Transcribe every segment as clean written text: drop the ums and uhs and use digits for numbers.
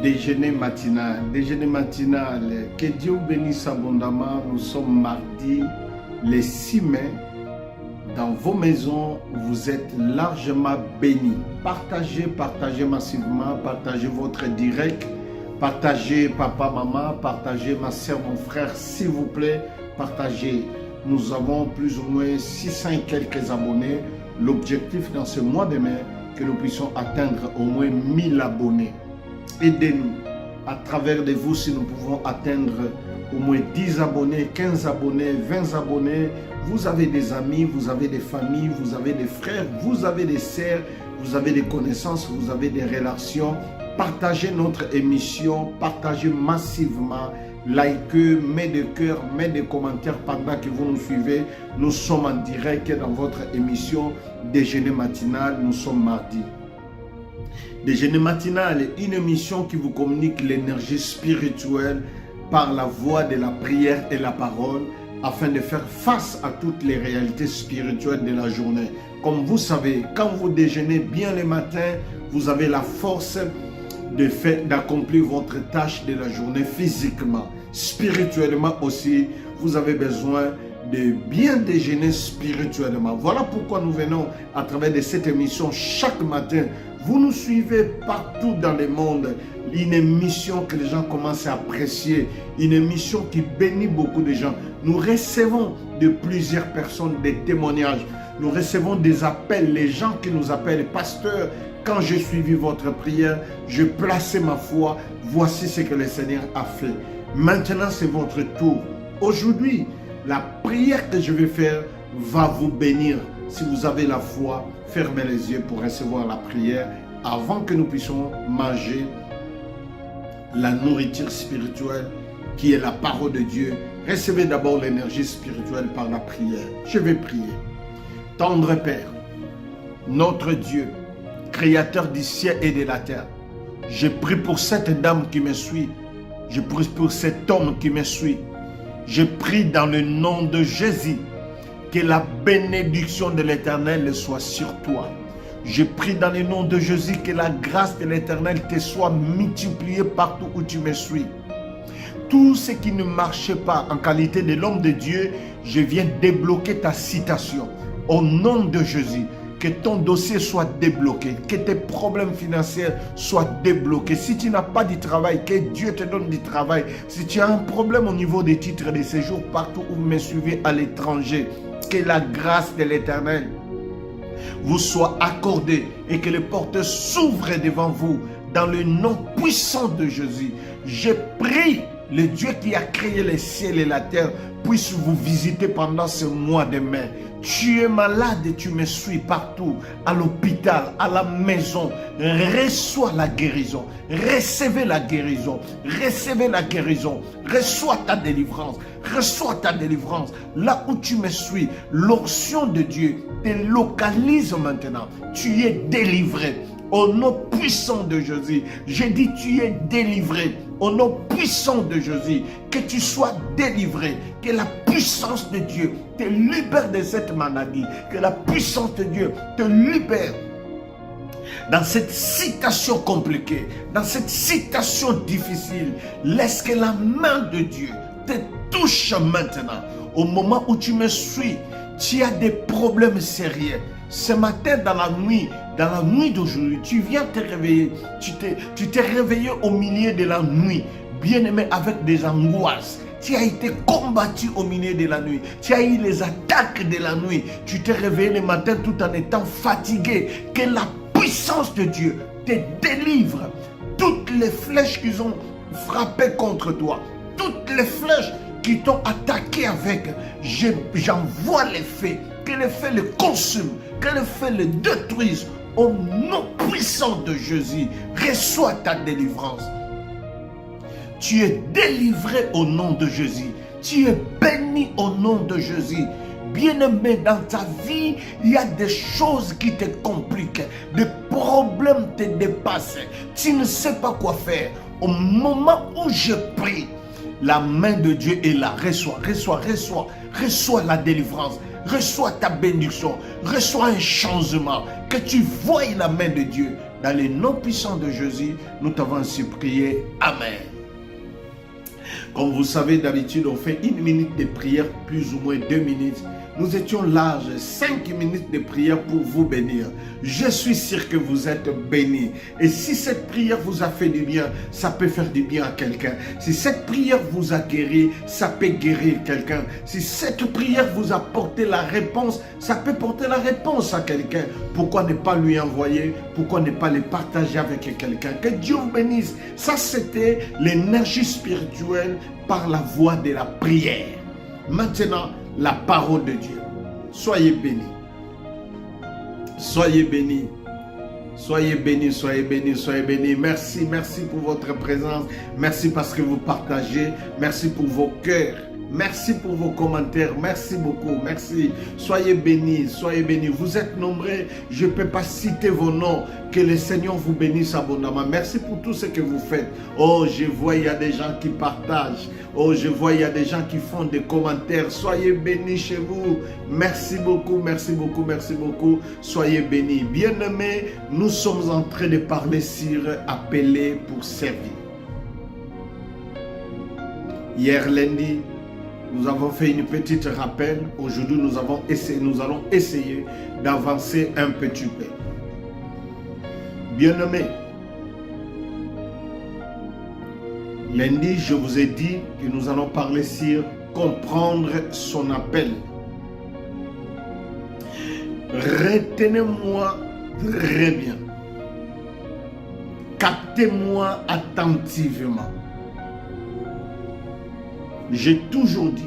Déjeuner matinal. Déjeuner matinal. Que Dieu vous bénisse abondamment. Nous sommes mardi, le 6 mai. Dans vos maisons, vous êtes largement bénis. Partagez massivement. Partagez votre direct. Partagez papa, maman. Partagez ma soeur, mon frère, s'il vous plaît. Partagez. Nous avons plus ou moins 600 et quelques abonnés. L'objectif dans ce mois de mai, que nous puissions atteindre au moins 1000 abonnés. Aidez-nous. À travers de vous, si nous pouvons atteindre au moins 10 abonnés, 15 abonnés, 20 abonnés, vous avez des amis, vous avez des familles, vous avez des frères, vous avez des sœurs, vous avez des connaissances, vous avez des relations. Partagez notre émission, partagez massivement, likez, mettez des cœurs, mettez des commentaires pendant que vous nous suivez. Nous sommes en direct dans votre émission Déjeuner matinal, nous sommes mardi. Déjeuner matinal est une émission qui vous communique l'énergie spirituelle par la voie de la prière et la parole afin de faire face à toutes les réalités spirituelles de la journée. Comme vous savez, quand vous déjeunez bien le matin, vous avez la force d'accomplir votre tâche de la journée physiquement. Spirituellement aussi, vous avez besoin de bien déjeuner spirituellement. Voilà pourquoi nous venons à travers de cette émission chaque matin. Vous nous suivez partout dans le monde. Une émission que les gens commencent à apprécier. Une émission qui bénit beaucoup de gens. Nous recevons de plusieurs personnes des témoignages. Nous recevons des appels. Les gens qui nous appellent, pasteur, quand j'ai suivi votre prière, je plaçais ma foi. Voici ce que le Seigneur a fait. Maintenant, c'est votre tour. Aujourd'hui, la prière que je vais faire va vous bénir. Si vous avez la foi, fermez les yeux pour recevoir la prière avant que nous puissions manger la nourriture spirituelle qui est la parole de Dieu. Recevez d'abord l'énergie spirituelle par la prière. Je vais prier. Tendre Père, notre Dieu, Créateur du ciel et de la terre, je prie pour cette dame qui me suit. Je prie pour cet homme qui me suit. Je prie dans le nom de Jésus que la bénédiction de l'Éternel soit sur toi. Je prie dans le nom de Jésus que la grâce de l'Éternel te soit multipliée partout où tu me suis. Tout ce qui ne marchait pas en qualité de l'homme de Dieu, je viens débloquer ta citation. Au nom de Jésus, que ton dossier soit débloqué, que tes problèmes financiers soient débloqués. Si tu n'as pas de travail, que Dieu te donne du travail. Si tu as un problème au niveau des titres de séjour partout où vous me suivez à l'étranger, que la grâce de l'Éternel vous soit accordée et que les portes s'ouvrent devant vous dans le nom puissant de Jésus. Je prie, le Dieu qui a créé les ciels et la terre puisse vous visiter pendant ce mois de mai. Tu es malade et tu me suis partout, à l'hôpital, à la maison. Reçois la guérison. Recevez la guérison. Recevez la guérison. Reçois ta délivrance. Reçois ta délivrance. Là où tu me suis, l'onction de Dieu te localise maintenant. Tu es délivré. Au nom puissant de Jésus, j'ai dit tu es délivré. Au nom puissant de Jésus, que tu sois délivré, que la puissance de Dieu te libère de cette maladie, que la puissance de Dieu te libère dans cette situation compliquée, dans cette situation difficile. Laisse que la main de Dieu te touche maintenant. Au moment où tu me suis, tu as des problèmes sérieux. Ce matin, dans la nuit d'aujourd'hui, tu viens te réveiller. Tu t'es réveillé au milieu de la nuit, bien-aimé, avec des angoisses. Tu as été combattu au milieu de la nuit. Tu as eu les attaques de la nuit. Tu t'es réveillé le matin tout en étant fatigué. Que la puissance de Dieu te délivre. Toutes les flèches qu'ils ont frappé contre toi, toutes les flèches qui t'ont attaqué avec, j'envoie les feux. Que les feux le consument, que les feux le détruisent. Au nom puissant de Jésus, reçois ta délivrance. Tu es délivré au nom de Jésus. Tu es béni au nom de Jésus. Bien-aimé, dans ta vie, il y a des choses qui te compliquent. Des problèmes te dépassent. Tu ne sais pas quoi faire. Au moment où je prie, la main de Dieu est là. Reçois la délivrance. Reçois ta bénédiction. Reçois un changement. Que tu voies la main de Dieu Dans le nom puissant de Jésus, nous t'avons ainsi prié. Amen. Comme vous savez, d'habitude, on fait 1 minute de prière, plus ou moins 2 minutes. Nous étions larges, 5 minutes de prière pour vous bénir. Je suis sûr que vous êtes bénis. Et si cette prière vous a fait du bien, ça peut faire du bien à quelqu'un. Si cette prière vous a guéri, ça peut guérir quelqu'un. Si cette prière vous a porté la réponse, ça peut porter la réponse à quelqu'un. Pourquoi ne pas lui envoyer? Pourquoi ne pas le partager avec quelqu'un? Que Dieu vous bénisse. Ça, c'était l'énergie spirituelle par la voie de la prière. Maintenant, la parole de Dieu. Soyez bénis. Soyez bénis. Soyez bénis, soyez bénis, soyez bénis. Merci, merci pour votre présence. Merci parce que vous partagez. Merci pour vos cœurs. Merci pour vos commentaires. Merci beaucoup. Merci. Soyez bénis, soyez bénis. Vous êtes nombreux. Je ne peux pas citer vos noms. Que le Seigneur vous bénisse abondamment. Merci pour tout ce que vous faites. Oh, je vois, il y a des gens qui partagent. Oh, je vois, il y a des gens qui font des commentaires. Soyez bénis chez vous. Merci beaucoup, merci beaucoup, merci beaucoup. Soyez bénis. Bien-aimés, nous sommes en train de parler sur appeler pour servir. Hier lundi, nous avons fait une petite rappel. Aujourd'hui, nous allons essayer d'avancer un petit peu. Bien-aimés, lundi, je vous ai dit que nous allons parler sur comprendre son appel. Retenez-moi très bien. Captez-moi attentivement. J'ai toujours dit,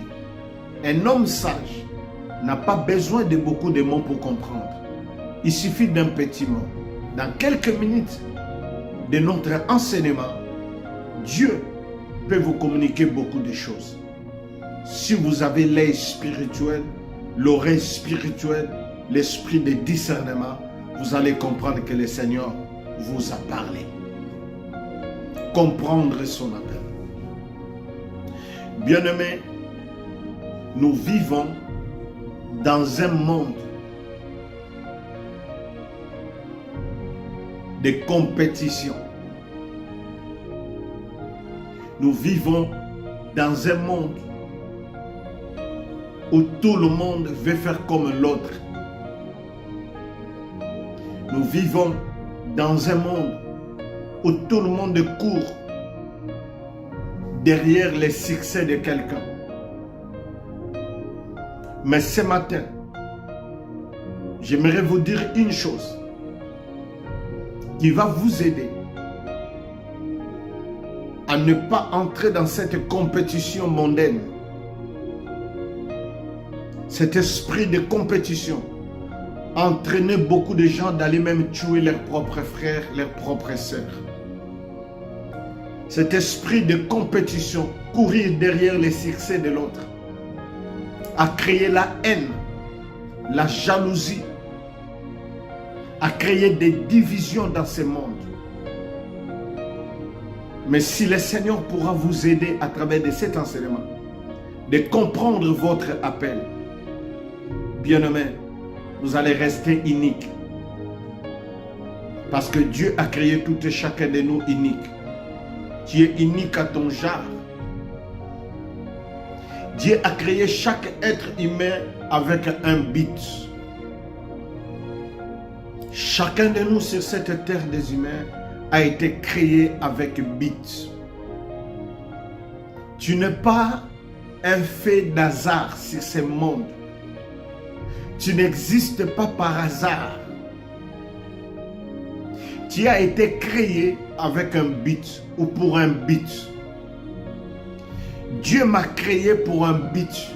un homme sage n'a pas besoin de beaucoup de mots pour comprendre. Il suffit d'un petit mot. Dans quelques minutes de notre enseignement, Dieu peut vous communiquer beaucoup de choses. Si vous avez l'œil spirituel, l'oreille spirituelle, l'esprit de discernement, vous allez comprendre que le Seigneur vous a parlé. Comprendre son appel. Bien-aimés, nous vivons dans un monde de compétition. Nous vivons dans un monde où tout le monde veut faire comme l'autre. Nous vivons dans un monde où tout le monde court derrière les succès de quelqu'un. Mais ce matin, j'aimerais vous dire une chose qui va vous aider à ne pas entrer dans cette compétition mondaine. Cet esprit de compétition entraînait beaucoup de gens d'aller même tuer leurs propres frères, leurs propres sœurs. Cet esprit de compétition, courir derrière les succès de l'autre, a créé la haine, la jalousie, a créé des divisions dans ce monde. Mais si le Seigneur pourra vous aider à travers de cet enseignement, de comprendre votre appel, bien-aimés, vous allez rester unique. Parce que Dieu a créé tout et chacun de nous unique. Tu es unique à ton genre. Dieu a créé chaque être humain avec un but. Chacun de nous sur cette terre des humains a été créé avec but. Tu n'es pas un fait d'hasard sur ce monde. Tu n'existes pas par hasard. Tu as été créé avec un but ou pour un but. Dieu m'a créé pour un but.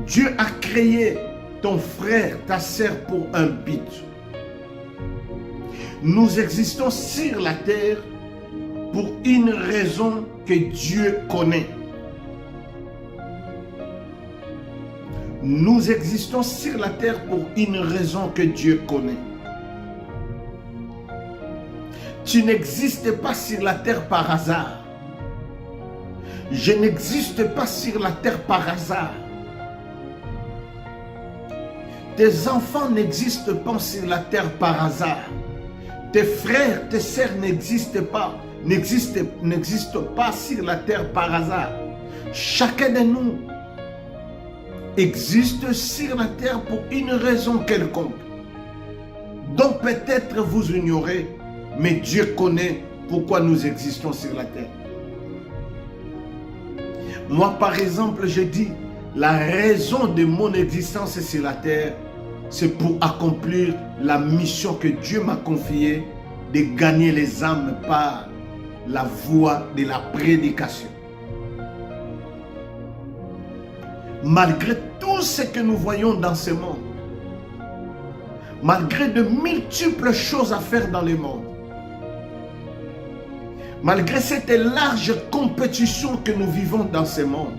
Dieu a créé ton frère, ta sœur pour un but. Nous existons sur la terre pour une raison que Dieu connaît. Nous existons sur la terre pour une raison que Dieu connaît. Tu n'existes pas sur la terre par hasard. Je n'existe pas sur la terre par hasard. Tes enfants n'existent pas sur la terre par hasard. Tes frères, tes sœurs n'existent pas sur la terre par hasard. Chacun de nous existe sur la terre pour une raison quelconque, dont peut-être vous ignorez, mais Dieu connaît pourquoi nous existons sur la terre. Moi, par exemple, je dis, la raison de mon existence sur la terre, c'est pour accomplir la mission que Dieu m'a confiée de gagner les âmes par la voie de la prédication. Malgré tout ce que nous voyons dans ce monde, malgré de multiples choses à faire dans le monde, malgré cette large compétition que nous vivons dans ce monde,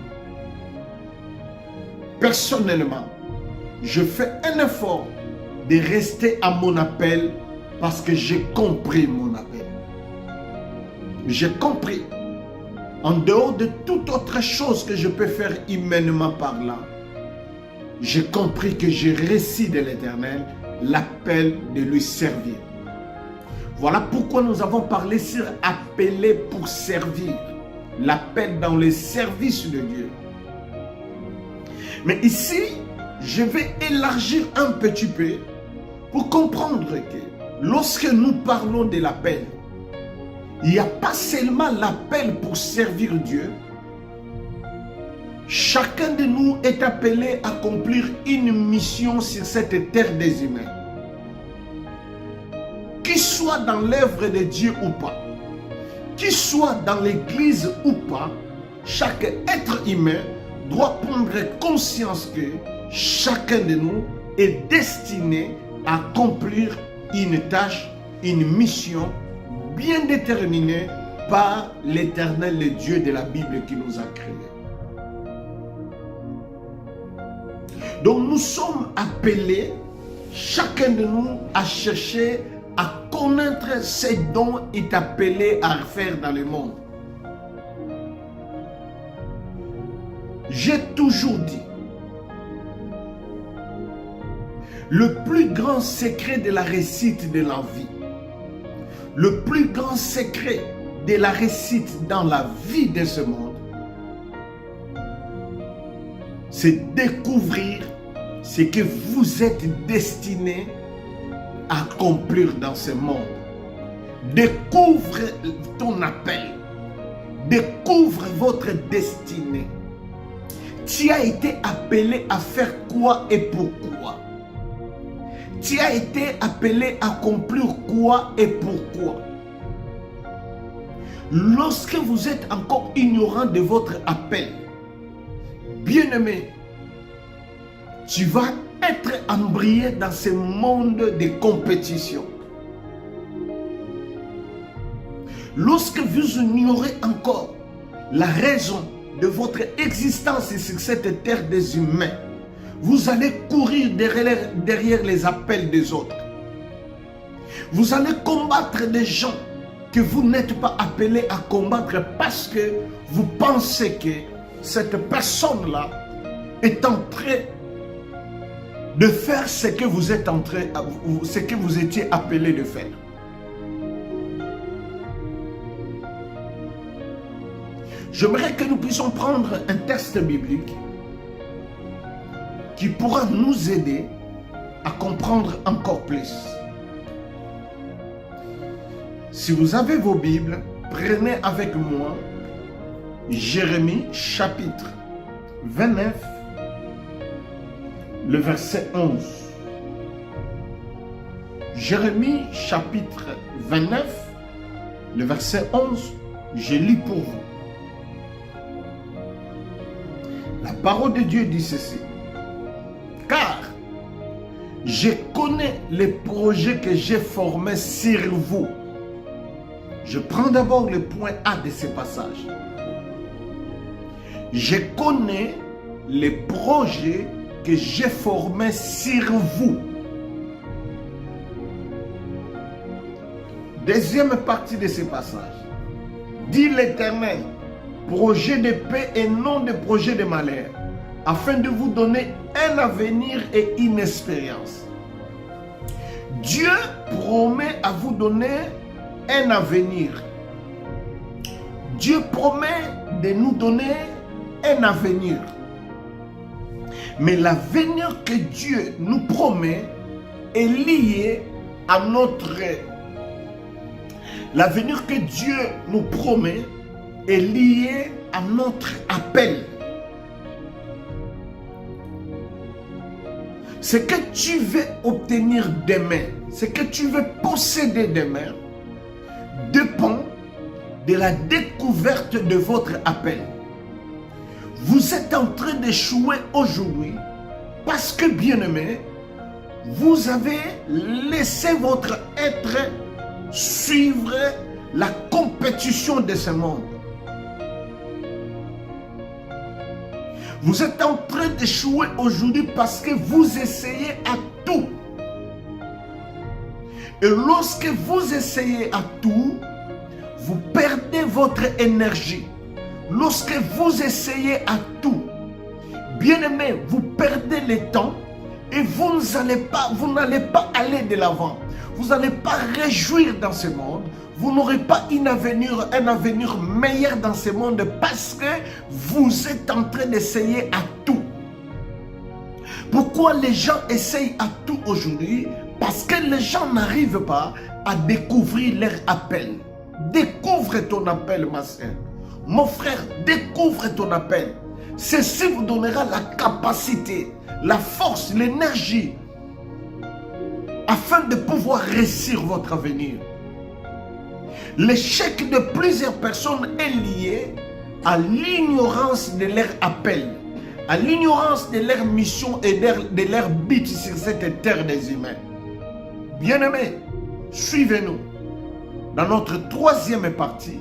personnellement, je fais un effort de rester à mon appel parce que j'ai compris mon appel. J'ai compris. En dehors de toute autre chose que je peux faire humainement parlant, j'ai compris que j'ai reçu de l'Éternel l'appel de lui servir. Voilà pourquoi nous avons parlé sur appeler pour servir. L'appel dans le service de Dieu. Mais ici, je vais élargir un petit peu pour comprendre que lorsque nous parlons de l'appel, il n'y a pas seulement l'appel pour servir Dieu. Chacun de nous est appelé à accomplir une mission sur cette terre des humains. Qu'il soit dans l'œuvre de Dieu ou pas, qu'il soit dans l'église ou pas, chaque être humain doit prendre conscience que chacun de nous est destiné à accomplir une tâche, une mission bien déterminée par l'Éternel, le Dieu de la Bible qui nous a créés. Donc nous sommes appelés, chacun de nous, à chercher à connaître ce dont il est appelé à faire dans le monde. J'ai toujours dit, le plus grand secret de la réussite de la vie, le plus grand secret de la réussite dans la vie de ce monde, c'est découvrir ce que vous êtes destiné à accomplir dans ce monde. Découvre ton appel. Découvre votre destinée. Tu as été appelé à faire quoi et pourquoi? Tu as été appelé à accomplir quoi et pourquoi? Lorsque vous êtes encore ignorant de votre appel, bien-aimé, tu vas être embrayé dans ce monde de compétition. Lorsque vous ignorez encore la raison de votre existence sur cette terre des humains, vous allez courir derrière les appels des autres. Vous allez combattre des gens que vous n'êtes pas appelés à combattre parce que vous pensez que cette personne-là est en train de faire ce que vous êtes ce que vous étiez appelé de faire. J'aimerais que nous puissions prendre un texte biblique qui pourra nous aider à comprendre encore plus. Si vous avez vos Bibles, prenez avec moi Jérémie chapitre 29, le verset 11. Jérémie chapitre 29, le verset 11, je lis pour vous. La parole de Dieu dit ceci. Car je connais les projets que j'ai formés sur vous. Je prends d'abord le point A de ce passage. Je connais les projets que j'ai formés sur vous. Deuxième partie de ce passage. Dit l'Éternel, projet de paix et non de projet de malheur, afin de vous donner un avenir et une espérance. Dieu promet à vous donner un avenir. Dieu promet de nous donner un avenir. Mais l'avenir que Dieu nous promet est lié à notre rêve. L'avenir que Dieu nous promet est lié à notre appel. Ce que tu veux obtenir demain, ce que tu veux posséder demain, dépend de la découverte de votre appel. Vous êtes en train d'échouer aujourd'hui parce que, bien-aimé, vous avez laissé votre être suivre la compétition de ce monde. Vous êtes en train d'échouer aujourd'hui parce que vous essayez à tout. Et lorsque vous essayez à tout, vous perdez votre énergie. Lorsque vous essayez à tout, bien-aimé, vous perdez le temps et vous n'allez pas aller de l'avant. Vous n'allez pas réjouir dans ce monde. Vous n'aurez pas un avenir meilleur dans ce monde parce que vous êtes en train d'essayer à tout. Pourquoi les gens essayent à tout aujourd'hui? Parce que les gens n'arrivent pas à découvrir leur appel. Découvre ton appel, ma soeur. Mon frère, découvre ton appel. Ceci vous donnera la capacité, la force, l'énergie afin de pouvoir réussir votre avenir. L'échec de plusieurs personnes est lié à l'ignorance de leur appel, à l'ignorance de leur mission et de leur but sur cette terre des humains. Bien-aimés, suivez-nous dans notre troisième partie.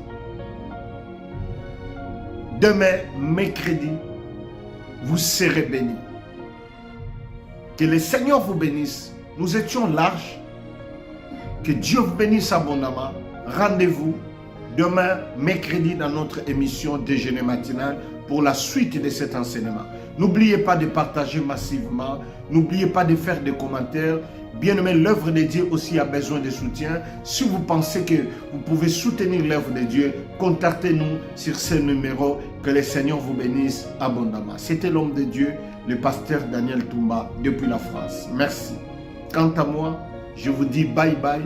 Demain, mercredi, vous serez bénis. Que le Seigneur vous bénisse. Nous étions larges. Que Dieu vous bénisse abondamment. Rendez-vous demain, mercredi, dans notre émission Déjeuner matinal pour la suite de cet enseignement. N'oubliez pas de partager massivement. N'oubliez pas de faire des commentaires. Bien-aimé, l'œuvre de Dieu aussi a besoin de soutien. Si vous pensez que vous pouvez soutenir l'œuvre de Dieu, contactez-nous sur ce numéro. Que le Seigneur vous bénisse abondamment. C'était l'homme de Dieu, le pasteur Daniel Toumba, depuis la France. Merci. Quant à moi, je vous dis bye bye.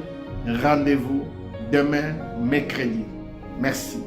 Rendez-vous demain, mercredi. Merci.